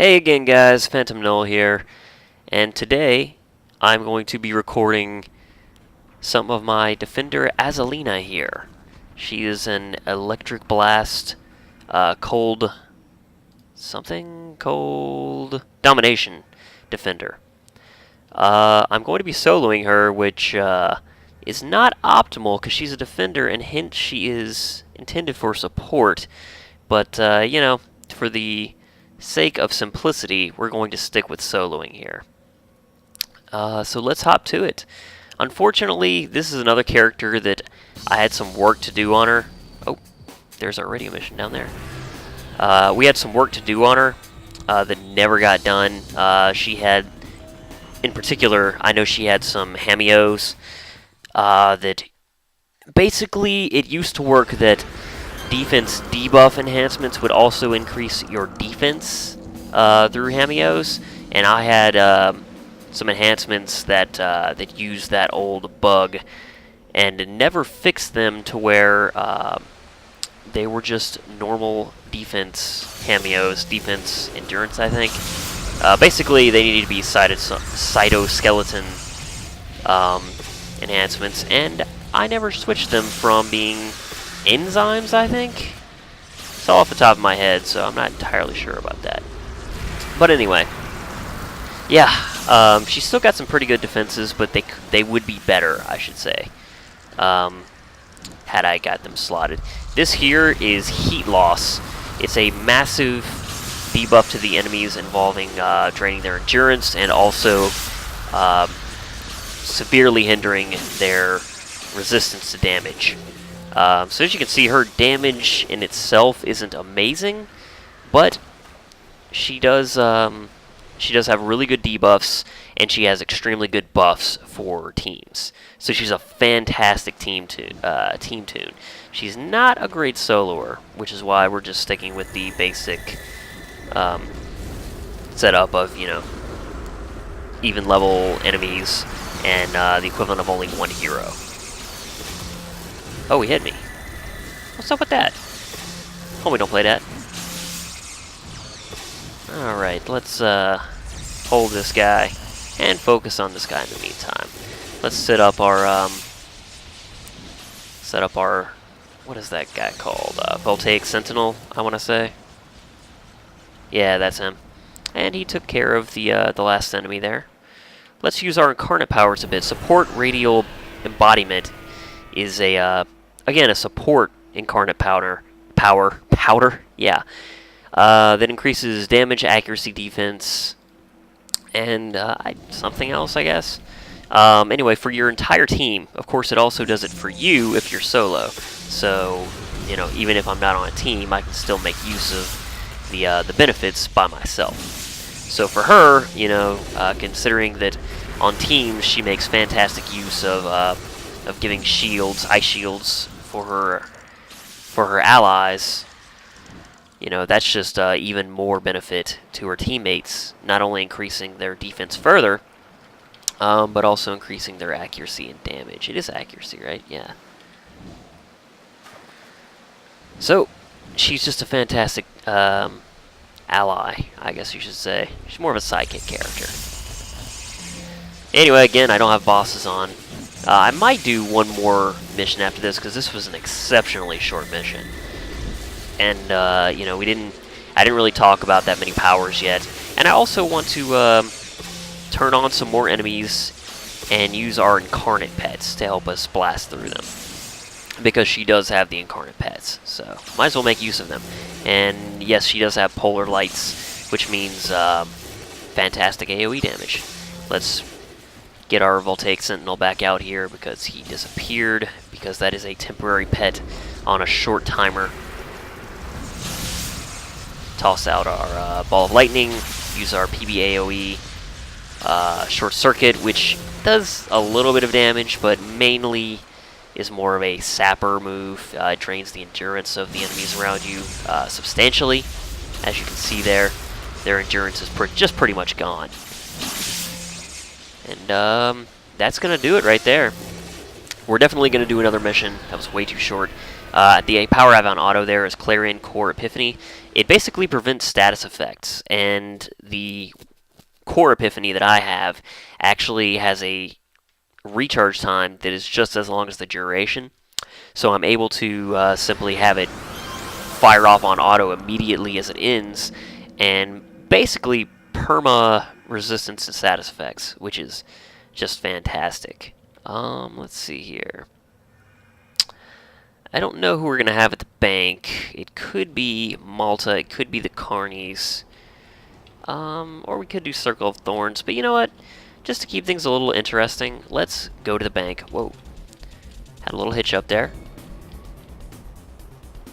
Hey again guys, Phantom Null here, and today I'm going to be recording some of my Defender Azallina here. She is an Electric Blast, cold Domination Defender. I'm going to be soloing her, which is not optimal because she's a Defender and hence she is intended for support, but you know, for the sake of simplicity, we're going to stick with soloing here. So let's hop to it. Unfortunately, this is another character that I had some work to do on her. Oh, there's already a mission down there. We had some work to do on her that never got done. She had, in particular, I know she had some Hamios that basically it used to work that defense debuff enhancements would also increase your defense through Hamios, and I had some enhancements that used that old bug and never fixed them to where they were just normal defense Hamios, defense endurance, I think. Basically, they needed to be cytoskeleton enhancements, and I never switched them from being enzymes, I think? It's all off the top of my head, so I'm not entirely sure about that. But anyway, yeah, she's still got some pretty good defenses, but they would be better, I should say, had I got them slotted. This here is Heat Loss. It's a massive debuff to the enemies involving draining their endurance and also severely hindering their resistance to damage. So as you can see, her damage in itself isn't amazing, but she does have really good debuffs, and she has extremely good buffs for teams. So she's a fantastic team tune. She's not a great soloer, which is why we're just sticking with the basic setup of, you know, even level enemies and the equivalent of only one hero. Oh, he hit me. What's up with that? Homie, don't play that. Alright, let's hold this guy and focus on this guy in the meantime. Let's set up our what is that guy called? Voltaic Sentinel, I want to say. Yeah, that's him. And he took care of the last enemy there. Let's use our incarnate powers a bit. Support Radial Embodiment is again, a support incarnate power, yeah. That increases damage, accuracy, defense, and something else, I guess. Anyway, for your entire team, of course, it also does it for you if you're solo. So, you know, even if I'm not on a team, I can still make use of the benefits by myself. So for her, you know, considering that on teams she makes fantastic use of giving shields, ice shields for her allies, you know, that's just even more benefit to her teammates, not only increasing their defense further, but also increasing their accuracy and damage. It is accuracy, right? Yeah. So, she's just a fantastic ally, I guess you should say. She's more of a sidekick character. Anyway, again, I don't have bosses on. I might do one more mission after this, because this was an exceptionally short mission. And, you know, I didn't really talk about that many powers yet. And I also want to turn on some more enemies and use our incarnate pets to help us blast through them. Because she does have the incarnate pets, so might as well make use of them. And yes, she does have polar lights, which means fantastic AoE damage. Let's get our Voltaic Sentinel back out here because he disappeared, because that is a temporary pet on a short timer. Toss out our Ball of Lightning, use our PB AoE, Short Circuit, which does a little bit of damage, but mainly is more of a sapper move. It drains the endurance of the enemies around you substantially. As you can see there, their endurance is just pretty much gone. And that's going to do it right there. We're definitely going to do another mission. That was way too short. The power I have on auto there is Clarion Core Epiphany. It basically prevents status effects, and the Core Epiphany that I have actually has a recharge time that is just as long as the duration. So I'm able to simply have it fire off on auto immediately as it ends, and basically perma resistance to status effects, which is just fantastic. Let's see here. I don't know who we're gonna have at the bank. It could be Malta. It could be the Carnies. Or we could do Circle of Thorns. But you know what? Just to keep things a little interesting, let's go to the bank. Whoa. Had a little hitch up there.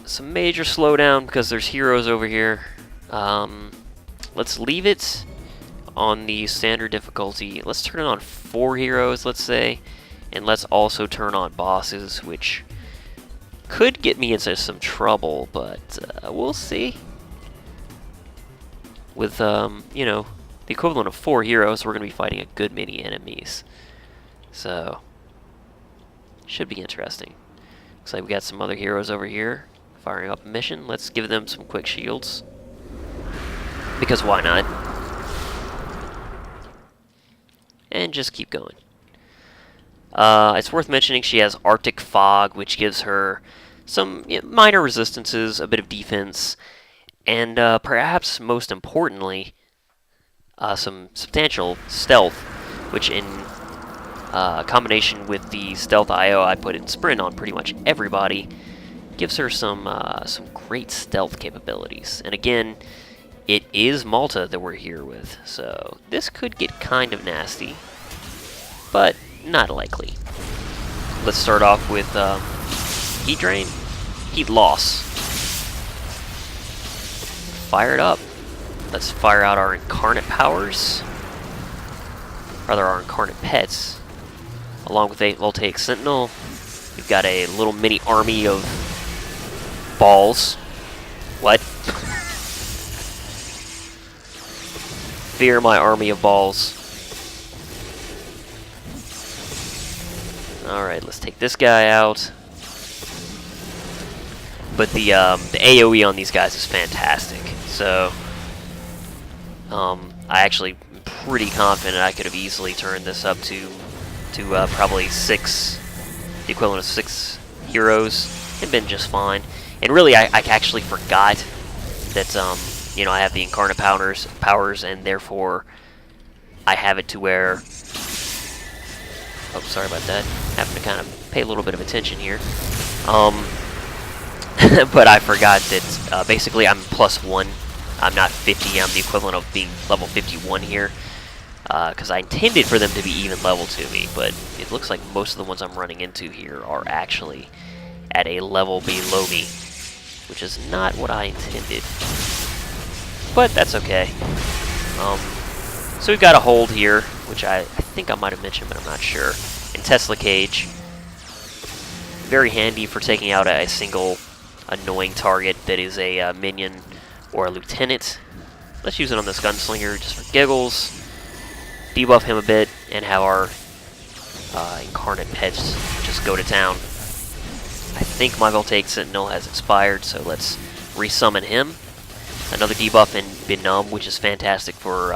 Some major slowdown because there's heroes over here. Let's leave it on the standard difficulty. Let's turn it on 4 heroes, let's say. And let's also turn on bosses, which could get me into some trouble, but we'll see. With, you know, the equivalent of 4 heroes, we're going to be fighting a good many enemies. So, should be interesting. Looks like we got some other heroes over here firing up a mission. Let's give them some quick shields. Because why not? And just keep going. It's worth mentioning she has Arctic Fog, which gives her some minor resistances, a bit of defense, and perhaps most importantly, some substantial stealth, which in combination with the stealth IO I put in Sprint on pretty much everybody, gives her some great stealth capabilities. And again, it is Malta that we're here with, so this could get kind of nasty, but not likely. Let's start off with Heat Drain, Heat Loss. Fire it up. Let's fire out our Incarnate Powers, rather our Incarnate Pets, along with a Voltaic Sentinel. We've got a little mini army of balls. What? Fear my army of balls. Alright, let's take this guy out. But the AoE on these guys is fantastic. So, I actually am pretty confident I could have easily turned this up to probably 6, the equivalent of 6 heroes, and been just fine. And really, I actually forgot that, you know, I have the Incarnate powers, and therefore I have it to where... Oh, sorry about that. Having to kind of pay a little bit of attention here. But I forgot that basically I'm +1. I'm not 50. I'm the equivalent of being level 51 here. Because I intended for them to be even level to me, but it looks like most of the ones I'm running into here are actually at a level below me, which is not what I intended. But that's okay. So we've got a hold here, which I think I might have mentioned, but I'm not sure. And Tesla Cage. Very handy for taking out a single annoying target that is a minion or a lieutenant. Let's use it on this gunslinger just for giggles. Debuff him a bit, and have our Incarnate Pets just go to town. I think my Voltaic Sentinel has expired, so let's resummon him. Another debuff in Benumb, which is fantastic for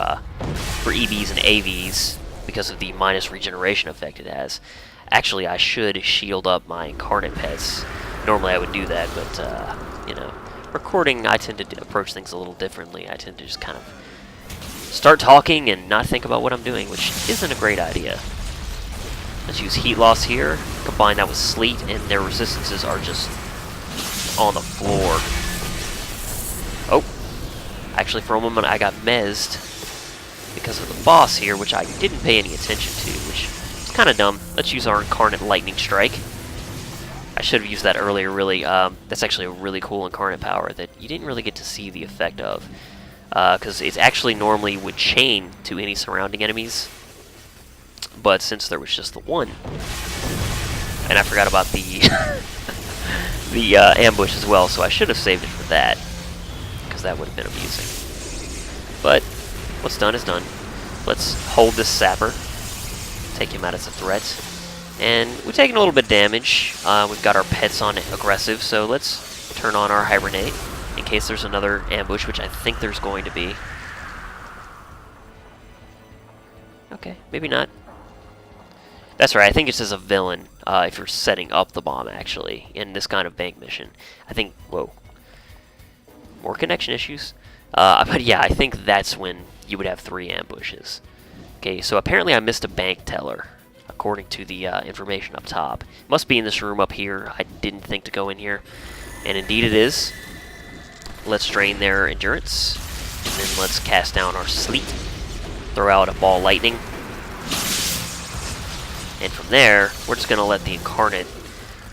EVs and AVs because of the minus regeneration effect it has. Actually, I should shield up my Incarnate Pets. Normally I would do that, but, you know, recording, I tend to approach things a little differently. I tend to just kind of start talking and not think about what I'm doing, which isn't a great idea. Let's use Heat Loss here, combine that with Sleet, and their resistances are just on the floor. Oh, actually for a moment I got mezzed because of the boss here, which I didn't pay any attention to, which is kind of dumb. Let's use our Incarnate Lightning Strike. I should have used that earlier, really. That's actually a really cool Incarnate power that you didn't really get to see the effect of. Because it actually normally would chain to any surrounding enemies. But since there was just the one, and I forgot about the the ambush as well, so I should have saved it for that, because that would have been amusing. But what's done is done. Let's hold this Sapper, take him out as a threat. And we're taking a little bit of damage. We've got our pets on aggressive, so let's turn on our hibernate in case there's another ambush, which I think there's going to be. Okay, maybe not. That's right, I think it's as a villain if you're setting up the bomb, actually, in this kind of bank mission. I think, whoa. More connection issues. But yeah, I think that's when you would have 3 ambushes. Okay, so apparently I missed a bank teller, according to the information up top. It must be in this room up here. I didn't think to go in here. And indeed it is. Let's drain their endurance. And then let's cast down our sleet. Throw out a ball lightning. And from there, we're just going to let the incarnate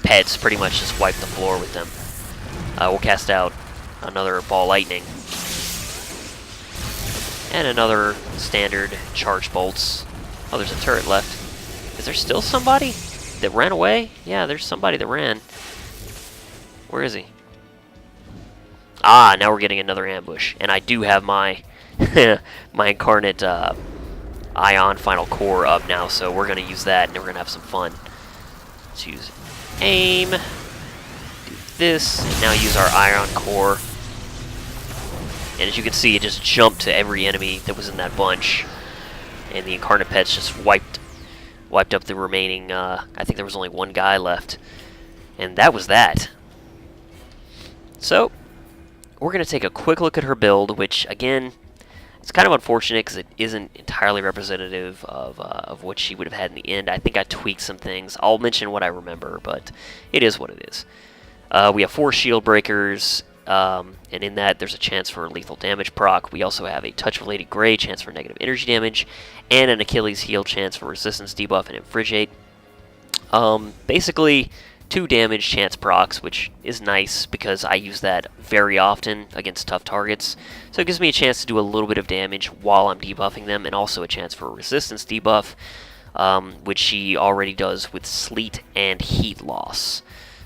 pets pretty much just wipe the floor with them. We'll cast out another ball lightning. And another standard charge bolts. Oh, there's a turret left. Is there still somebody that ran away? Yeah, there's somebody that ran. Where is he? Ah, now we're getting another ambush. And I do have my my incarnate ion final core up now, so we're going to use that and we're going to have some fun. Let's use aim. Do this. And now use our ion core. And as you can see, it just jumped to every enemy that was in that bunch. And the incarnate pets just wiped up the remaining, I think there was only one guy left. And that was that. So, we're going to take a quick look at her build, which, again, it's kind of unfortunate because it isn't entirely representative of what she would have had in the end. I think I tweaked some things. I'll mention what I remember, but it is what it is. We have 4 shield breakers, and in that there's a chance for lethal damage proc. We also have a touch-related gray chance for negative energy damage, and an Achilles heel chance for resistance debuff and infringate. Basically, 2 damage chance procs, which is nice because I use that very often against tough targets. So it gives me a chance to do a little bit of damage while I'm debuffing them, and also a chance for a resistance debuff, which she already does with sleet and heat loss.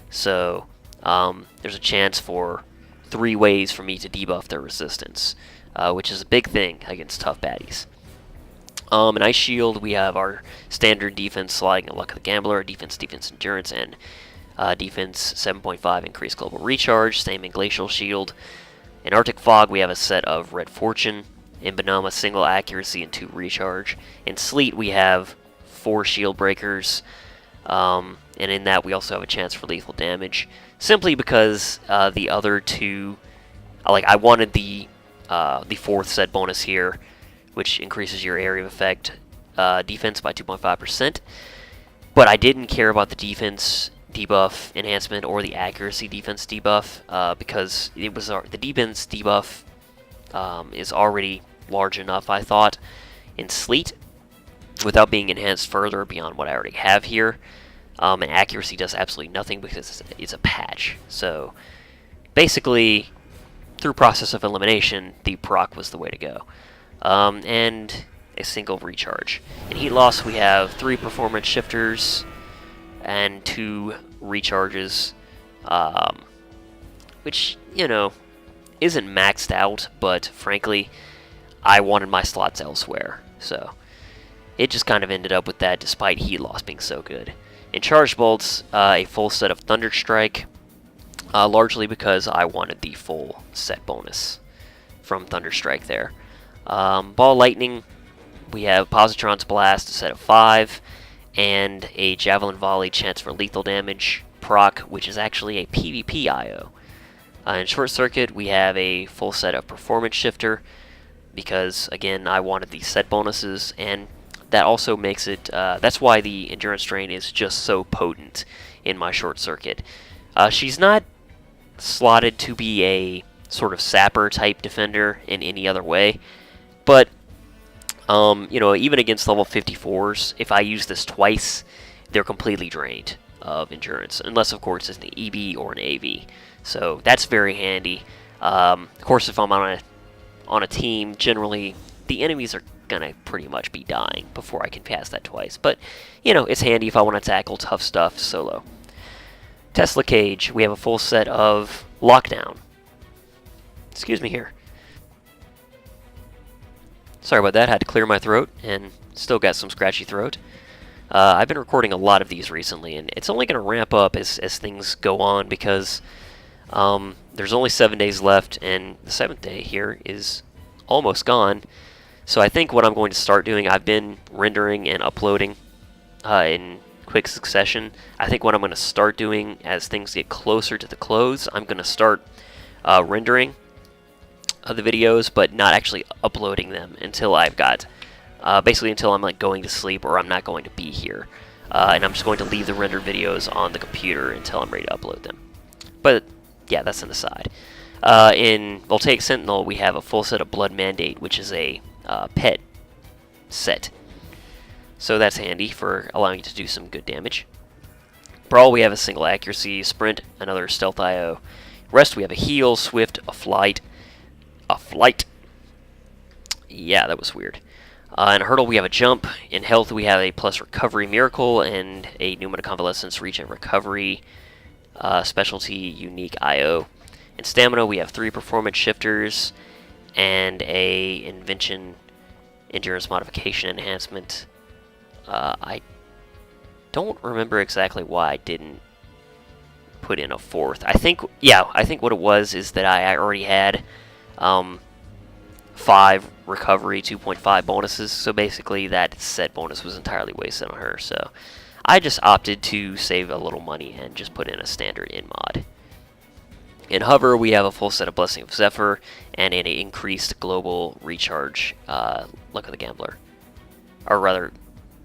So there's a chance for 3 ways for me to debuff their resistance, which is a big thing against tough baddies. In Ice Shield, we have our standard defense, Sliding and Luck of the Gambler, defense, endurance, and defense 7.5 increased global recharge, same in Glacial Shield. In Arctic Fog, we have a set of Red Fortune. In Bonoma, single accuracy and 2 recharge. In Sleet, we have 4 shield breakers, and in that we also have a chance for lethal damage. Simply because the other 2, I wanted the 4th set bonus here, which increases your area of effect defense by 2.5%. But I didn't care about the defense debuff enhancement or the accuracy defense debuff because it was the defense debuff is already large enough, I thought, in Sleet without being enhanced further beyond what I already have here. And accuracy does absolutely nothing because it's a patch. So basically, through process of elimination, the proc was the way to go. And a single recharge. In Heat Loss, we have 3 performance shifters and 2 recharges, which, you know, isn't maxed out, but frankly, I wanted my slots elsewhere, so it just kind of ended up with that despite Heat Loss being so good. In Charge Bolts, a full set of Thunder Strike, largely because I wanted the full set bonus from Thunder Strike there. Ball Lightning, we have Positron's Blast, a set of 5, and a Javelin Volley chance for lethal damage proc, which is actually a PvP IO. In Short Circuit, we have a full set of Performance Shifter, because, again, I wanted the set bonuses, and that also makes it, that's why the Endurance Drain is just so potent in my Short Circuit. She's not slotted to be a sort of sapper-type defender in any other way, but you know, even against level 54s, if I use this twice, they're completely drained of endurance, unless of course it's an EB or an AV. So that's very handy. Of course, if I'm on a team, generally the enemies are gonna pretty much be dying before I can cast that twice. But you know, it's handy if I want to tackle tough stuff solo. Tesla Cage, we have a full set of Lockdown. Excuse me here. Sorry about that, had to clear my throat, and still got some scratchy throat. I've been recording a lot of these recently, and it's only going to ramp up as things go on because there's only 7 days left, and the 7th day here is almost gone. So I think what I'm going to start doing, I've been rendering and uploading in quick succession. I think what I'm going to start doing as things get closer to the close, I'm going to start rendering the videos, but not actually uploading them until I've got, basically until I'm like going to sleep or I'm not going to be here. And I'm just going to leave the rendered videos on the computer until I'm ready to upload them. But yeah, that's an aside. In Voltaic Sentinel, we have a full set of Blood Mandate, which is a pet set. So that's handy for allowing you to do some good damage. Brawl, we have a single accuracy. Sprint, another stealth IO. Rest, we have a heal. Swift, a flight. A flight. Yeah, that was weird. In Hurdle, we have a jump. In Health, we have a plus recovery miracle and a Pneumata Convalescence regen recovery specialty unique IO. In Stamina, we have 3 performance shifters and a invention endurance modification enhancement. I don't remember exactly why I didn't put in a 4th. I think what it was is that I already had 5 recovery 2.5 bonuses, so basically that set bonus was entirely wasted on her, so I just opted to save a little money and just put in a standard in mod. In Hover, we have a full set of Blessing of Zephyr and an increased global recharge Luck of the Gambler. Or rather,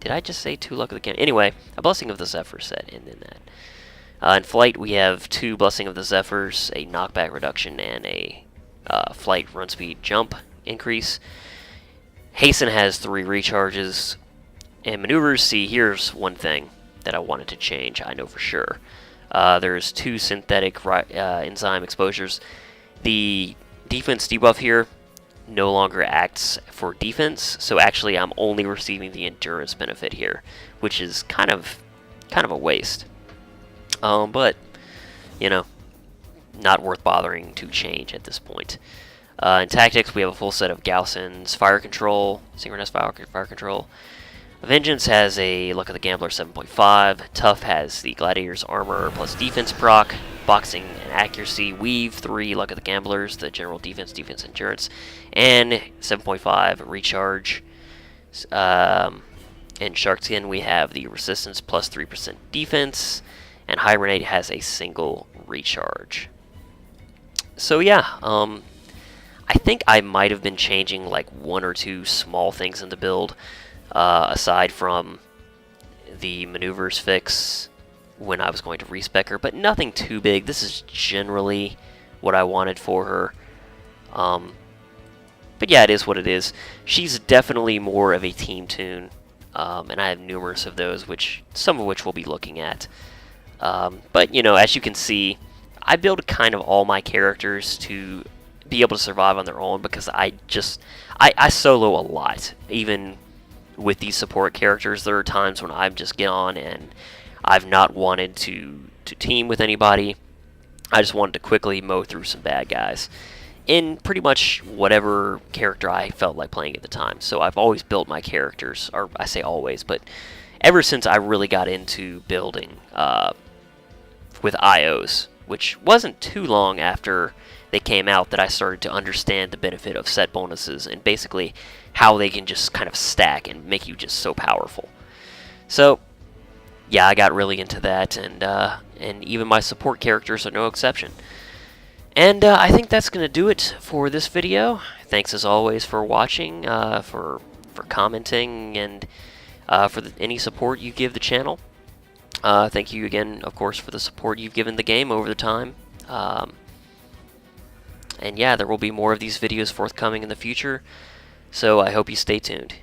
did I just say 2 Luck of the Gambler? Anyway, a Blessing of the Zephyr set and then that. In Flight, we have 2 Blessing of the Zephyrs, a knockback reduction, and a flight run speed jump increase. Hasten has 3 recharges. And Maneuvers, see, here's one thing that I wanted to change, I know for sure. There's 2 synthetic enzyme exposures. The defense debuff here no longer acts for defense, so actually I'm only receiving the endurance benefit here, which is kind of a waste. But you know, not worth bothering to change at this point. In Tactics, we have a full set of Gausson's fire control, synchronous fire control. Vengeance has a Luck of the Gambler 7.5. Tough has the Gladiator's armor plus defense proc. Boxing and accuracy. Weave 3 Luck of the Gamblers, the general defense, endurance, and 7.5 recharge. In Sharkskin, we have the resistance plus 3% defense, and Hibernate has a single recharge. So yeah, I think I might have been changing like 1 or 2 small things in the build. Aside from the maneuvers fix when I was going to respec her, but nothing too big. This is generally what I wanted for her. But yeah, it is what it is. She's definitely more of a team tune, and I have numerous of those, some of which we'll be looking at. But you know, as you can see, I build kind of all my characters to be able to survive on their own because I solo a lot, even with these support characters. There are times when I've just get on and I've not wanted to team with anybody. I just wanted to quickly mow through some bad guys in pretty much whatever character I felt like playing at the time. So I've always built my characters, or I say always, but ever since I really got into building with IOs, which wasn't too long after they came out that I started to understand the benefit of set bonuses and basically how they can just kind of stack and make you just so powerful. So yeah, I got really into that, and even my support characters are no exception. And I think that's going to do it for this video. Thanks as always for watching, for commenting, and for any support you give the channel. Thank you again, of course, for the support you've given the game over the time. And yeah, there will be more of these videos forthcoming in the future, so I hope you stay tuned.